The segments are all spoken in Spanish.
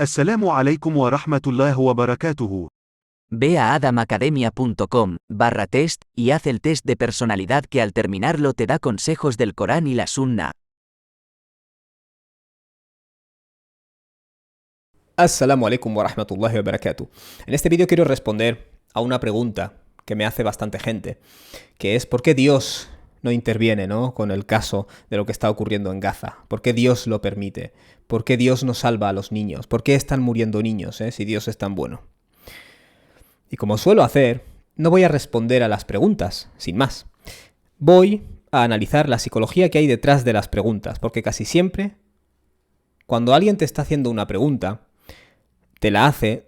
السلام عليكم ورحمة الله وبركاته. Ve a adamacademia.com/test y haz el test de personalidad que al terminarlo te da consejos del Corán y la Sunna. Assalamu alaikum wa rahmatullahi wa barakatuh. En este vídeo quiero responder a una pregunta que me hace bastante gente, que es ¿por qué Dios no interviene, con el caso de lo que está ocurriendo en Gaza? ¿Por qué Dios lo permite? ¿Por qué Dios no salva a los niños? ¿Por qué están muriendo niños, si Dios es tan bueno? Y como suelo hacer, no voy a responder a las preguntas, sin más. Voy a analizar la psicología que hay detrás de las preguntas, porque casi siempre, cuando alguien te está haciendo una pregunta, te la hace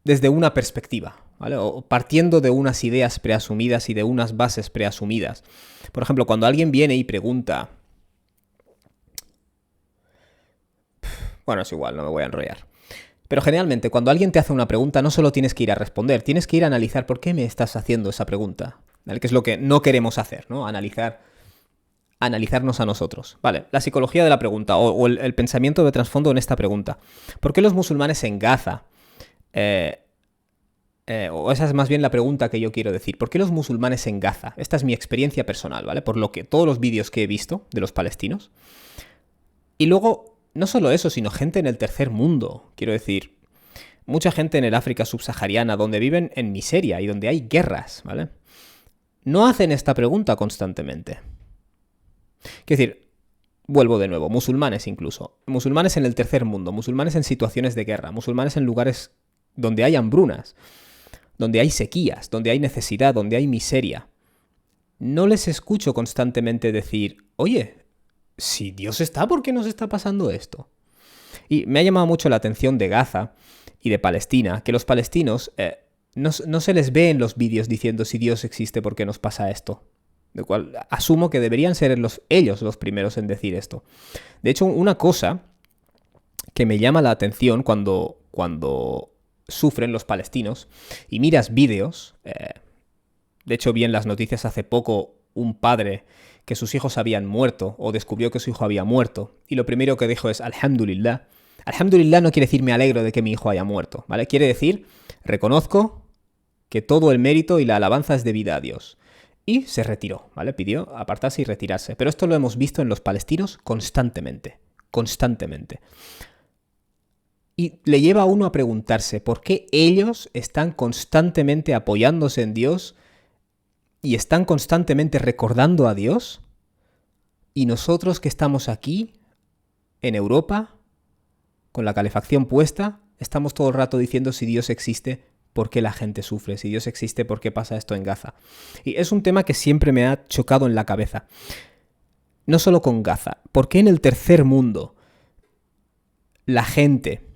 desde una perspectiva, ¿vale? O partiendo de unas ideas preasumidas y de unas bases preasumidas. Por ejemplo, cuando alguien viene y pregunta... Bueno, es igual, no me voy a enrollar. Pero generalmente, cuando alguien te hace una pregunta, no solo tienes que ir a responder, tienes que ir a analizar por qué me estás haciendo esa pregunta, ¿vale? Que es lo que no queremos hacer, ¿no? Analizarnos a nosotros. Vale, la psicología de la pregunta o el pensamiento de trasfondo en esta pregunta. ¿Por qué los musulmanes en Gaza? O esa es más bien la pregunta que yo quiero decir. ¿Por qué los musulmanes en Gaza? Esta es mi experiencia personal, ¿vale? Por lo que todos los vídeos que he visto de los palestinos. Y luego, no solo eso, sino gente en el tercer mundo. Quiero decir, mucha gente en el África subsahariana, donde viven en miseria y donde hay guerras, ¿vale? No hacen esta pregunta constantemente. Quiero decir, vuelvo de nuevo, musulmanes incluso. Musulmanes en el tercer mundo, musulmanes en situaciones de guerra, musulmanes en lugares donde hay hambrunas, donde hay sequías, donde hay necesidad, donde hay miseria. No les escucho constantemente decir, oye, si Dios está, ¿por qué nos está pasando esto? Y me ha llamado mucho la atención de Gaza y de Palestina, que los palestinos no se les ve en los vídeos diciendo si Dios existe, ¿por qué nos pasa esto? De cual asumo que deberían ser ellos los primeros en decir esto. De hecho, una cosa que me llama la atención cuando sufren los palestinos y miras vídeos, de hecho vi en las noticias hace poco un padre que sus hijos habían muerto o descubrió que su hijo había muerto y lo primero que dijo es Alhamdulillah. Alhamdulillah no quiere decir me alegro de que mi hijo haya muerto, ¿vale? Quiere decir reconozco que todo el mérito y la alabanza es debida a Dios. Y se retiró, ¿vale? Pidió apartarse y retirarse. Pero esto lo hemos visto en los palestinos constantemente. Y le lleva a uno a preguntarse por qué ellos están constantemente apoyándose en Dios y están constantemente recordando a Dios. Y nosotros que estamos aquí, en Europa, con la calefacción puesta, estamos todo el rato diciendo si Dios existe, ¿por qué la gente sufre? Si Dios existe, ¿por qué pasa esto en Gaza? Y es un tema que siempre me ha chocado en la cabeza. No solo con Gaza. ¿Por qué en el tercer mundo la gente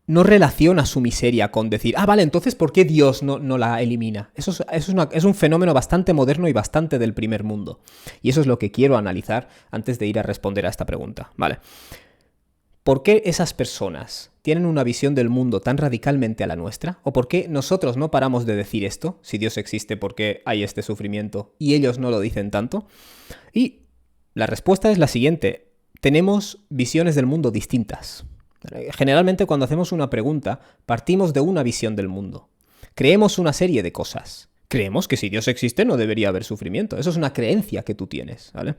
no relaciona su miseria con decir, vale, entonces ¿por qué Dios no la elimina? Eso es un fenómeno bastante moderno y bastante del primer mundo. Y eso es lo que quiero analizar antes de ir a responder a esta pregunta. Vale. ¿Por qué esas personas tienen una visión del mundo tan radicalmente a la nuestra? ¿O por qué nosotros no paramos de decir esto? Si Dios existe, ¿por qué hay este sufrimiento? Y ellos no lo dicen tanto. Y la respuesta es la siguiente. Tenemos visiones del mundo distintas. Generalmente cuando hacemos una pregunta, partimos de una visión del mundo. Creemos una serie de cosas. Creemos que si Dios existe no debería haber sufrimiento. Eso es una creencia que tú tienes, ¿vale?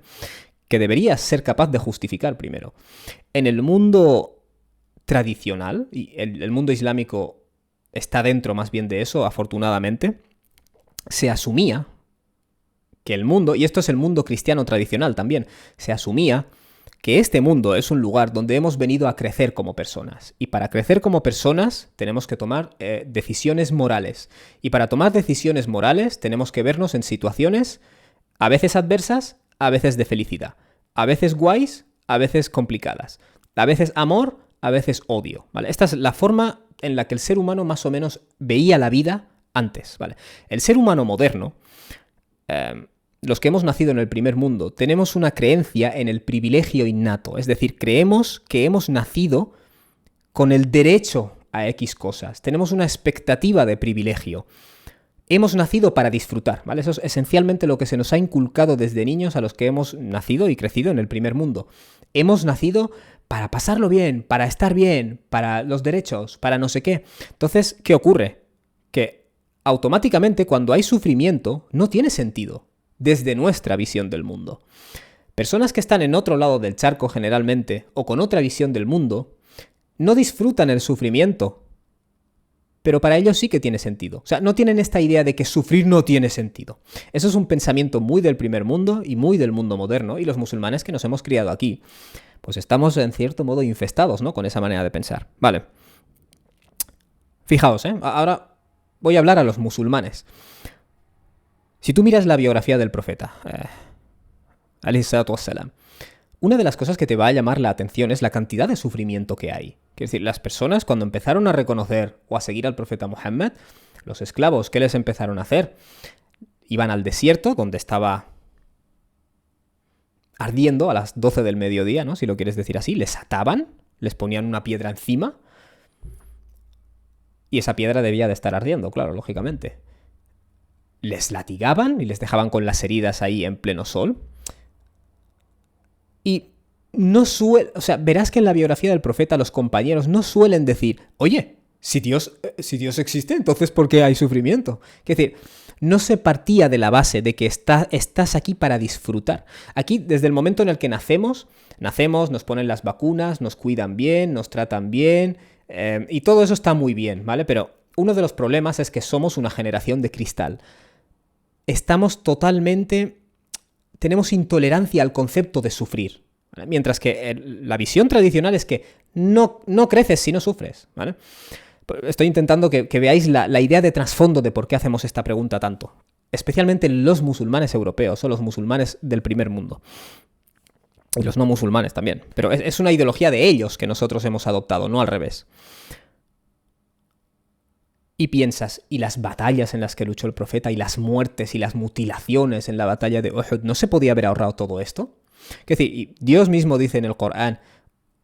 Que deberías ser capaz de justificar primero. En el mundo tradicional, y el mundo islámico está dentro más bien de eso, afortunadamente, se asumía que el mundo, y esto es el mundo cristiano tradicional también, se asumía que este mundo es un lugar donde hemos venido a crecer como personas. Y para crecer como personas tenemos que tomar decisiones morales. Y para tomar decisiones morales tenemos que vernos en situaciones a veces adversas, a veces de felicidad. A veces guays, a veces complicadas. A veces amor, a veces odio, ¿vale? Esta es la forma en la que el ser humano más o menos veía la vida antes, ¿vale? El ser humano moderno, los que hemos nacido en el primer mundo, tenemos una creencia en el privilegio innato. Es decir, creemos que hemos nacido con el derecho a X cosas. Tenemos una expectativa de privilegio. Hemos nacido para disfrutar, ¿vale? Eso es esencialmente lo que se nos ha inculcado desde niños a los que hemos nacido y crecido en el primer mundo. Hemos nacido para pasarlo bien, para estar bien, para los derechos, para no sé qué. Entonces, ¿qué ocurre? Que automáticamente cuando hay sufrimiento no tiene sentido desde nuestra visión del mundo. Personas que están en otro lado del charco generalmente o con otra visión del mundo no disfrutan el sufrimiento, pero para ellos sí que tiene sentido. O sea, no tienen esta idea de que sufrir no tiene sentido. Eso es un pensamiento muy del primer mundo y muy del mundo moderno, y los musulmanes que nos hemos criado aquí, pues estamos en cierto modo infestados, ¿no?, con esa manera de pensar. Vale. Fijaos, ahora voy a hablar a los musulmanes. Si tú miras la biografía del profeta, alayhi salatu wassalam, una de las cosas que te va a llamar la atención es la cantidad de sufrimiento que hay. Quiero decir, las personas cuando empezaron a reconocer o a seguir al profeta Muhammad, los esclavos, ¿qué les empezaron a hacer? Iban al desierto, donde estaba ardiendo a las 12 del mediodía, ¿no?, si lo quieres decir así, les ataban, les ponían una piedra encima, y esa piedra debía de estar ardiendo, claro, lógicamente. Les latigaban y les dejaban con las heridas ahí en pleno sol. Y verás que en la biografía del profeta los compañeros no suelen decir, oye, si Dios existe, entonces ¿por qué hay sufrimiento? Es decir, no se partía de la base de que estás aquí para disfrutar. Aquí, desde el momento en el que nacemos, nos ponen las vacunas, nos cuidan bien, nos tratan bien, y todo eso está muy bien, ¿vale? Pero uno de los problemas es que somos una generación de cristal. Tenemos intolerancia al concepto de sufrir, ¿vale? Mientras que la visión tradicional es que no creces si no sufres, ¿vale? Estoy intentando que veáis la idea de trasfondo de por qué hacemos esta pregunta tanto, especialmente los musulmanes europeos o los musulmanes del primer mundo. Y los no musulmanes también. Pero es una ideología de ellos que nosotros hemos adoptado, no al revés. Y piensas, ¿y las batallas en las que luchó el profeta, y las muertes y las mutilaciones en la batalla de Uhud, no se podía haber ahorrado todo esto? Es decir, y Dios mismo dice en el Corán,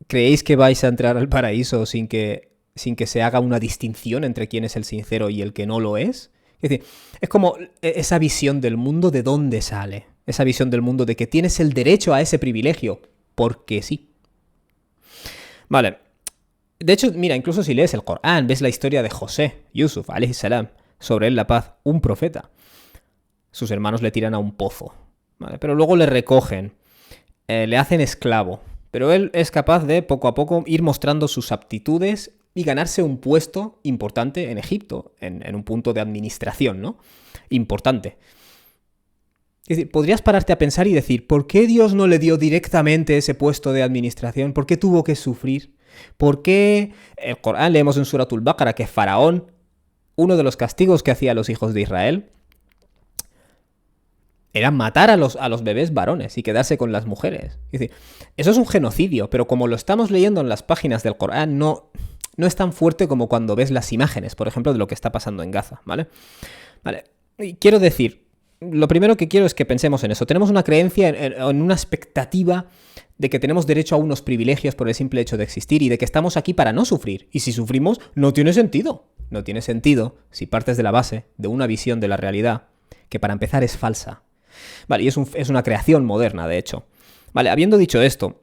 ¿creéis que vais a entrar al paraíso sin que se haga una distinción entre quién es el sincero y el que no lo es? Es decir, es como esa visión del mundo, ¿de dónde sale? Esa visión del mundo de que tienes el derecho a ese privilegio, porque sí. Vale. De hecho, mira, incluso si lees el Corán, ves la historia de José, Yusuf, alayhi salam, sobre él la paz, un profeta. Sus hermanos le tiran a un pozo, ¿vale? Pero luego le recogen, le hacen esclavo, pero él es capaz de, poco a poco, ir mostrando sus aptitudes y ganarse un puesto importante en Egipto, en un punto de administración, ¿no? Importante. Es decir, podrías pararte a pensar y decir, ¿por qué Dios no le dio directamente ese puesto de administración? ¿Por qué tuvo que sufrir? ¿Por qué? El Corán leemos en Suratul Baqara que Faraón, uno de los castigos que hacía a los hijos de Israel, era matar a los bebés varones y quedarse con las mujeres. Es decir, eso es un genocidio, pero como lo estamos leyendo en las páginas del Corán, no es tan fuerte como cuando ves las imágenes, por ejemplo, de lo que está pasando en Gaza, ¿vale? Vale. Y quiero decir, lo primero que quiero es que pensemos en eso. Tenemos una creencia en una expectativa de que tenemos derecho a unos privilegios por el simple hecho de existir y de que estamos aquí para no sufrir. Y si sufrimos, no tiene sentido. No tiene sentido si partes de la base de una visión de la realidad que para empezar es falsa. Vale, y es una creación moderna, de hecho. Vale, habiendo dicho esto,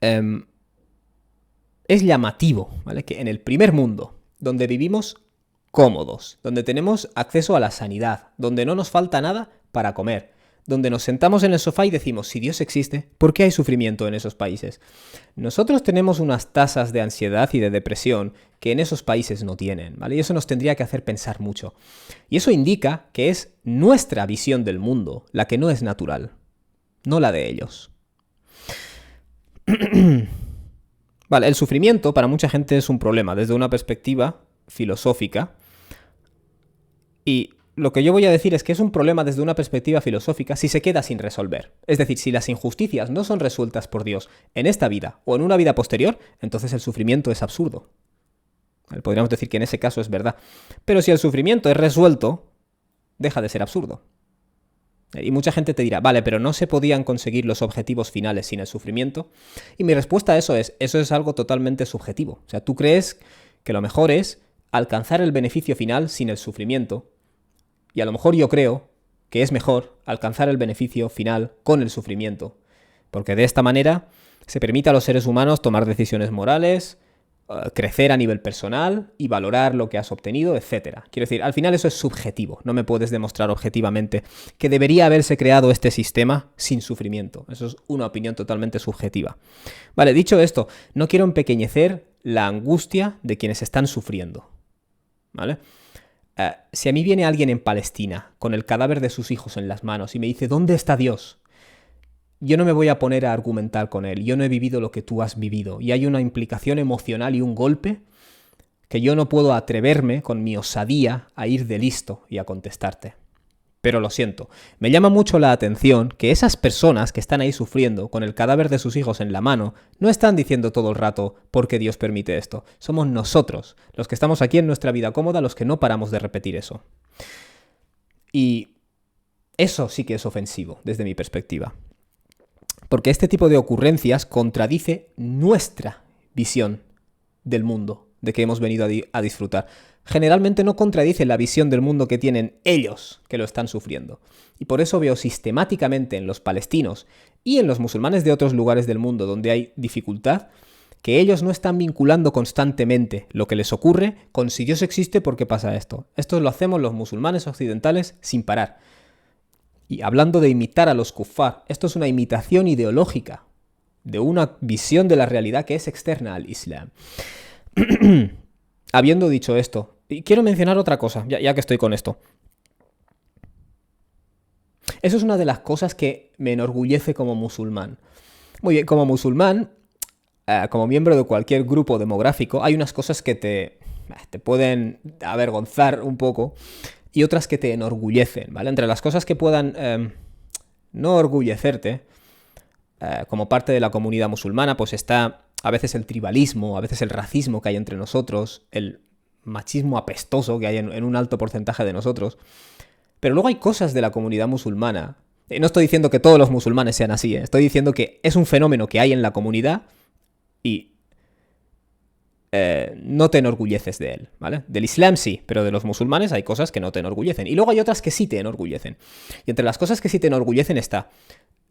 es llamativo, ¿vale?, que en el primer mundo, donde vivimos cómodos, donde tenemos acceso a la sanidad, donde no nos falta nada para comer, donde nos sentamos en el sofá y decimos, si Dios existe, ¿por qué hay sufrimiento en esos países? Nosotros tenemos unas tasas de ansiedad y de depresión que en esos países no tienen, ¿vale? Y eso nos tendría que hacer pensar mucho. Y eso indica que es nuestra visión del mundo la que no es natural, no la de ellos. Vale, el sufrimiento para mucha gente es un problema desde una perspectiva filosófica. Y lo que yo voy a decir es que es un problema desde una perspectiva filosófica si se queda sin resolver. Es decir, si las injusticias no son resueltas por Dios en esta vida o en una vida posterior, entonces el sufrimiento es absurdo. Podríamos decir que en ese caso es verdad. Pero si el sufrimiento es resuelto, deja de ser absurdo. Y mucha gente te dirá, vale, pero no se podían conseguir los objetivos finales sin el sufrimiento. Y mi respuesta a eso es algo totalmente subjetivo. O sea, tú crees que lo mejor es alcanzar el beneficio final sin el sufrimiento. Y a lo mejor yo creo que es mejor alcanzar el beneficio final con el sufrimiento. Porque de esta manera se permite a los seres humanos tomar decisiones morales, crecer a nivel personal y valorar lo que has obtenido, etc. Quiero decir, al final eso es subjetivo. No me puedes demostrar objetivamente que debería haberse creado este sistema sin sufrimiento. Eso es una opinión totalmente subjetiva. Vale, dicho esto, no quiero empequeñecer la angustia de quienes están sufriendo. ¿Vale? Si a mí viene alguien en Palestina con el cadáver de sus hijos en las manos y me dice, ¿dónde está Dios? Yo no me voy a poner a argumentar con él. Yo no he vivido lo que tú has vivido. Y hay una implicación emocional y un golpe que yo no puedo atreverme con mi osadía a ir de listo y a contestarte. Pero lo siento. Me llama mucho la atención que esas personas que están ahí sufriendo con el cadáver de sus hijos en la mano no están diciendo todo el rato ¿por qué Dios permite esto? Somos nosotros, los que estamos aquí en nuestra vida cómoda, los que no paramos de repetir eso. Y eso sí que es ofensivo desde mi perspectiva. Porque este tipo de ocurrencias contradice nuestra visión del mundo, de que hemos venido a disfrutar. Generalmente no contradice la visión del mundo que tienen ellos, que lo están sufriendo. Y por eso veo sistemáticamente en los palestinos y en los musulmanes de otros lugares del mundo donde hay dificultad, que ellos no están vinculando constantemente lo que les ocurre con si Dios existe, ¿por qué pasa esto? Esto lo hacemos los musulmanes occidentales sin parar. Y hablando de imitar a los kuffar, esto es una imitación ideológica de una visión de la realidad que es externa al Islam. Habiendo dicho esto, y quiero mencionar otra cosa, ya que estoy con esto. Eso es una de las cosas que me enorgullece como musulmán. Muy bien, como musulmán, como miembro de cualquier grupo demográfico, hay unas cosas que te pueden avergonzar un poco y otras que te enorgullecen, ¿vale? Entre las cosas que puedan no orgullecerte, como parte de la comunidad musulmana, pues está a veces el tribalismo, a veces el racismo que hay entre nosotros, el machismo apestoso que hay en un alto porcentaje de nosotros. Pero luego hay cosas de la comunidad musulmana. No estoy diciendo que todos los musulmanes sean así, ¿eh? Estoy diciendo que es un fenómeno que hay en la comunidad y no te enorgulleces de él, ¿vale? Del Islam sí, pero de los musulmanes hay cosas que no te enorgullecen. Y luego hay otras que sí te enorgullecen. Y entre las cosas que sí te enorgullecen está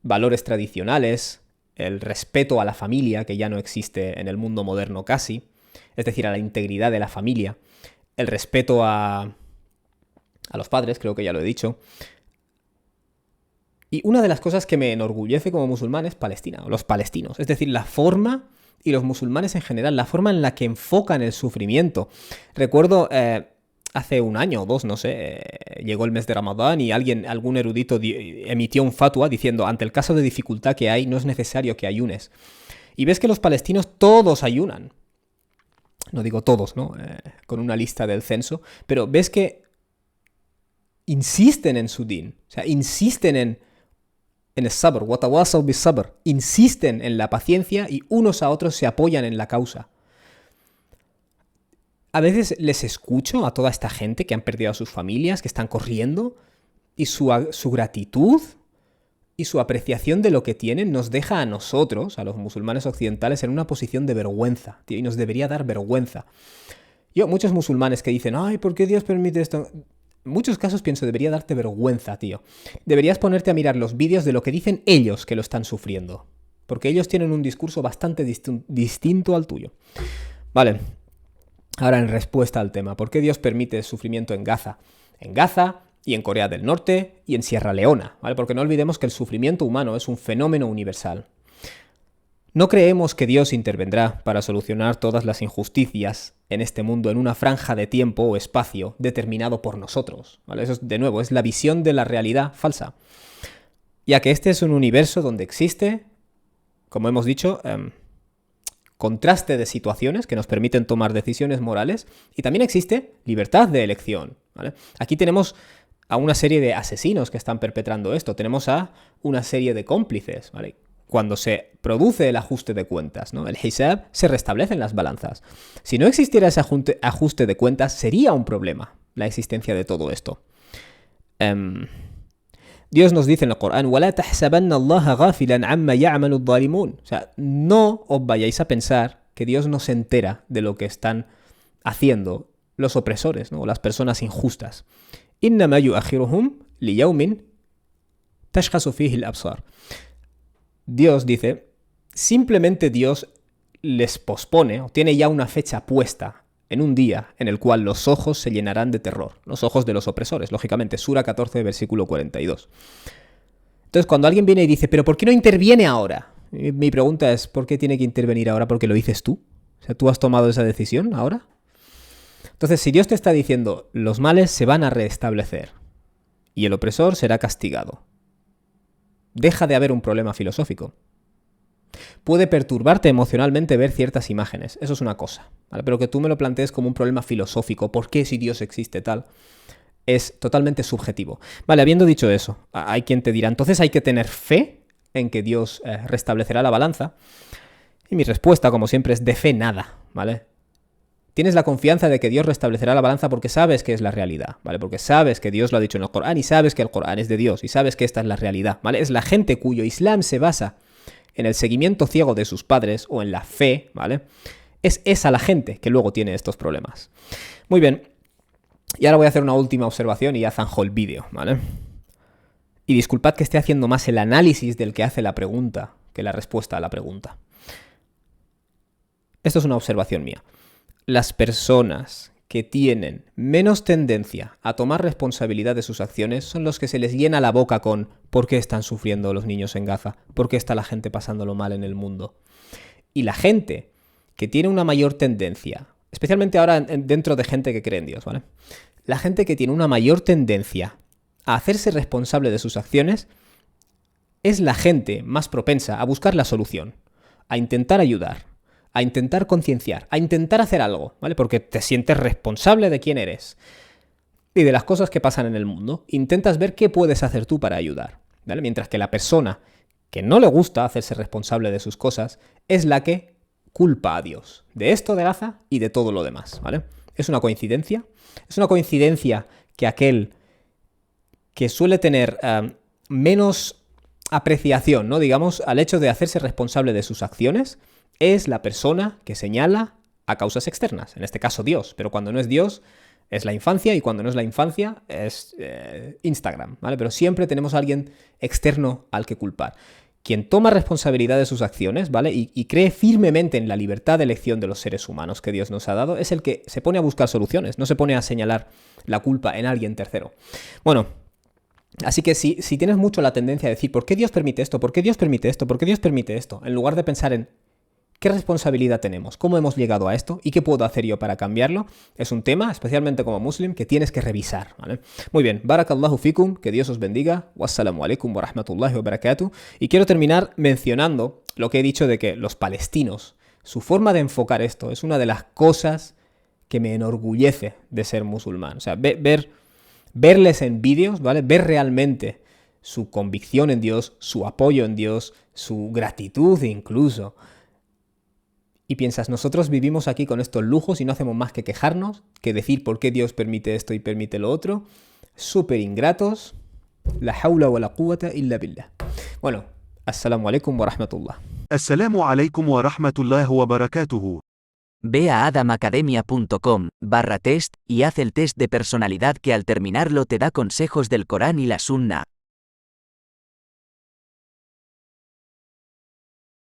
valores tradicionales, el respeto a la familia, que ya no existe en el mundo moderno casi, es decir, a la integridad de la familia, el respeto a los padres, creo que ya lo he dicho. Y una de las cosas que me enorgullece como musulmán es Palestina, o los palestinos, es decir, la forma, y los musulmanes en general, la forma en la que enfocan el sufrimiento. Recuerdo hace un año o dos, no sé, llegó el mes de Ramadán y algún erudito emitió un fatwa diciendo, ante el caso de dificultad que hay, no es necesario que ayunes. Y ves que los palestinos todos ayunan. No digo todos, ¿no? Con una lista del censo, pero ves que insisten en su din, o sea, insisten en el sabr, watawasaw bis sabr, insisten en la paciencia y unos a otros se apoyan en la causa. A veces les escucho a toda esta gente que han perdido a sus familias, que están corriendo, y su gratitud y su apreciación de lo que tienen nos deja a nosotros, a los musulmanes occidentales, en una posición de vergüenza, tío, y nos debería dar vergüenza. Muchos musulmanes que dicen, ay, ¿por qué Dios permite esto? En muchos casos pienso, debería darte vergüenza, tío. Deberías ponerte a mirar los vídeos de lo que dicen ellos que lo están sufriendo. Porque ellos tienen un discurso bastante distinto al tuyo. Vale. Ahora en respuesta al tema, ¿por qué Dios permite el sufrimiento en Gaza? En Gaza y en Corea del Norte y en Sierra Leona, ¿vale? Porque no olvidemos que el sufrimiento humano es un fenómeno universal. No creemos que Dios intervendrá para solucionar todas las injusticias en este mundo en una franja de tiempo o espacio determinado por nosotros, ¿vale? Eso, de nuevo, es la visión de la realidad falsa. Ya que este es un universo donde existe, como hemos dicho, contraste de situaciones que nos permiten tomar decisiones morales y también existe libertad de elección, ¿vale? Aquí tenemos a una serie de asesinos que están perpetrando esto, tenemos a una serie de cómplices, ¿vale? Cuando se produce el ajuste de cuentas, ¿no? El hisab, se restablecen las balanzas. Si no existiera ese ajuste de cuentas, sería un problema la existencia de todo esto. Dios nos dice en el Corán, وَلَا تَحْسَبَنَّ اللَّهَ غَافِلًا عَمَّا يَعْمَلُ الظَّالِمُونَ. O sea, no os vayáis a pensar que Dios no se entera de lo que están haciendo los opresores, ¿no? O las personas injustas. إِنَّمَا يُؤَخِّرُهُمْ لِيَوْمٍ تَشْخَصُ فِيهِ الْأَبْصَارُ. Dios dice simplemente Dios les pospone, o tiene ya una fecha puesta en un día en el cual los ojos se llenarán de terror, los ojos de los opresores, lógicamente, Sura 14, versículo 42. Entonces, cuando alguien viene y dice, ¿pero por qué no interviene ahora? Mi pregunta es, ¿por qué tiene que intervenir ahora? ¿Porque lo dices tú? O sea, ¿tú has tomado esa decisión ahora? Entonces, si Dios te está diciendo, los males se van a restablecer y el opresor será castigado, deja de haber un problema filosófico. Puede perturbarte emocionalmente ver ciertas imágenes, eso es una cosa, ¿vale? Pero que tú me lo plantees como un problema filosófico, ¿por qué si Dios existe tal? Es totalmente subjetivo. Vale, habiendo dicho eso, hay quien te dirá, entonces hay que tener fe en que Dios restablecerá la balanza. Y mi respuesta, como siempre, es de fe nada, ¿vale? Tienes la confianza de que Dios restablecerá la balanza porque sabes que es la realidad, ¿vale? Porque sabes que Dios lo ha dicho en el Corán y sabes que el Corán es de Dios y sabes que esta es la realidad, ¿vale? Es la gente cuyo Islam se basa en el seguimiento ciego de sus padres o en la fe, ¿vale? Es esa la gente que luego tiene estos problemas. Muy bien. Y ahora voy a hacer una última observación y ya zanjo el vídeo, ¿vale? Y disculpad que esté haciendo más el análisis del que hace la pregunta que la respuesta a la pregunta. Esto es una observación mía. Las personas que tienen menos tendencia a tomar responsabilidad de sus acciones son los que se les llena la boca con ¿por qué están sufriendo los niños en Gaza? ¿Por qué está la gente pasándolo mal en el mundo? Y la gente que tiene una mayor tendencia, especialmente ahora dentro de gente que cree en Dios, ¿vale? La gente que tiene una mayor tendencia a hacerse responsable de sus acciones es la gente más propensa a buscar la solución, a intentar ayudar, a intentar concienciar, a intentar hacer algo, ¿vale? Porque te sientes responsable de quién eres y de las cosas que pasan en el mundo. Intentas ver qué puedes hacer tú para ayudar, ¿vale? Mientras que la persona que no le gusta hacerse responsable de sus cosas es la que culpa a Dios de esto de Gaza y de todo lo demás, ¿vale? ¿Es una coincidencia? Es una coincidencia que aquel que suele tener menos apreciación, ¿no? Digamos, al hecho de hacerse responsable de sus acciones, es la persona que señala a causas externas, en este caso Dios, pero cuando no es Dios es la infancia y cuando no es la infancia es Instagram, ¿vale? Pero siempre tenemos a alguien externo al que culpar. Quien toma responsabilidad de sus acciones, ¿vale? Y cree firmemente en la libertad de elección de los seres humanos que Dios nos ha dado, es el que se pone a buscar soluciones, no se pone a señalar la culpa en alguien tercero. Bueno, así que si tienes mucho la tendencia a decir ¿por qué Dios permite esto? ¿Por qué Dios permite esto? ¿Por qué Dios permite esto? En lugar de pensar en ¿qué responsabilidad tenemos? ¿Cómo hemos llegado a esto? ¿Y qué puedo hacer yo para cambiarlo? Es un tema, especialmente como muslim, que tienes que revisar, ¿vale? Muy bien, barakallahu fikum, que Dios os bendiga, wassalamu alaikum wa rahmatullahi wa barakatuh. Y quiero terminar mencionando lo que he dicho de que los palestinos, su forma de enfocar esto es una de las cosas que me enorgullece de ser musulmán. O sea, verles en vídeos, ¿vale? Ver realmente su convicción en Dios, su apoyo en Dios, su gratitud incluso. Y piensas, nosotros vivimos aquí con estos lujos y no hacemos más que quejarnos, que decir por qué Dios permite esto y permite lo otro. Súper ingratos. La hawla wa la quwwata illa billah. Bueno, assalamu alaikum wa rahmatullah. Assalamu alaikum wa rahmatullahi wa barakatuhu. Ve a adamacademia.com/test y haz el test de personalidad que al terminarlo te da consejos del Corán y la Sunna.